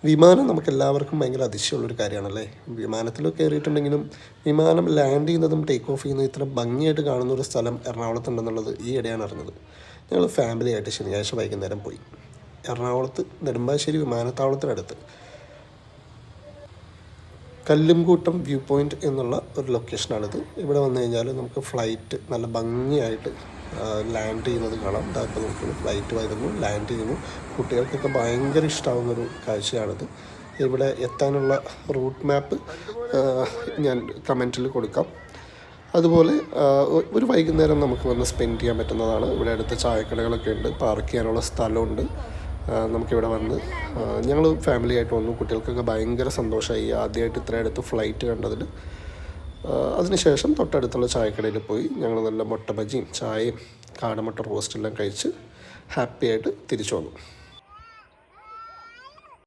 വിമാനം നമുക്കെല്ലാവർക്കും ഭയങ്കര അതിശയമുള്ളൊരു കാര്യമാണല്ലേ. വിമാനത്തിൽ കയറിയിട്ടുണ്ടെങ്കിലും വിമാനം ലാൻഡ് ചെയ്യുന്നതും ടേക്ക് ഓഫ് ചെയ്യുന്നതും ഇത്ര ഭംഗിയായിട്ട് കാണുന്ന ഒരു സ്ഥലം എറണാകുളത്തുണ്ടെന്നുള്ളത് ഈയിടെയാണ് അറിഞ്ഞത്. ഞങ്ങൾ ഫാമിലിയായിട്ട് ശനിയാഴ്ച വൈകുന്നേരം പോയി. എറണാകുളത്ത് നെടുമ്പാശ്ശേരി വിമാനത്താവളത്തിനടുത്ത് കല്ലുംകൂട്ടം വ്യൂ പോയിൻ്റ് എന്നുള്ള ഒരു ലൊക്കേഷനാണിത്. ഇവിടെ വന്നു കഴിഞ്ഞാൽ നമുക്ക് ഫ്ലൈറ്റ് നല്ല ഭംഗിയായിട്ട് ലാൻഡ് ചെയ്യുന്നത് കാണാം. ഇതാഇപ്പോൾ നമുക്ക് ഫ്ലൈറ്റ് വരുന്നു, ലാൻഡ് ചെയ്യുന്നു. കുട്ടികൾക്കൊക്കെ ഭയങ്കര ഇഷ്ടമാവുന്നൊരു കാഴ്ചയാണിത്. ഇവിടെ എത്താനുള്ള റൂട്ട് മാപ്പ് ഞാൻ കമൻറ്റിൽ കൊടുക്കാം. അതുപോലെ ഒരു വൈകുന്നേരം നമുക്ക് വന്ന് സ്പെൻഡ് ചെയ്യാൻ പറ്റുന്നതാണ്. ഇവിടെ അടുത്ത് ചായക്കടകളൊക്കെ ഉണ്ട്, പാർക്ക് ചെയ്യാനുള്ള സ്ഥലമുണ്ട്. നമുക്കിവിടെ വന്ന് ഞങ്ങൾ ഫാമിലിയായിട്ട് വന്നു. കുട്ടികൾക്കൊക്കെ ഭയങ്കര സന്തോഷമായി ആദ്യമായിട്ട് ഇത്ര അടുത്ത് ഫ്ലൈറ്റ് കണ്ടതിൽ. അതിനുശേഷം തൊട്ടടുത്തുള്ള ചായക്കടയിൽ പോയി ഞങ്ങൾ നല്ല മുട്ട ബജിയും ചായയും കാടമുട്ട റോസ്റ്റെല്ലാം കഴിച്ച് ഹാപ്പിയായിട്ട് തിരിച്ചു വന്നു.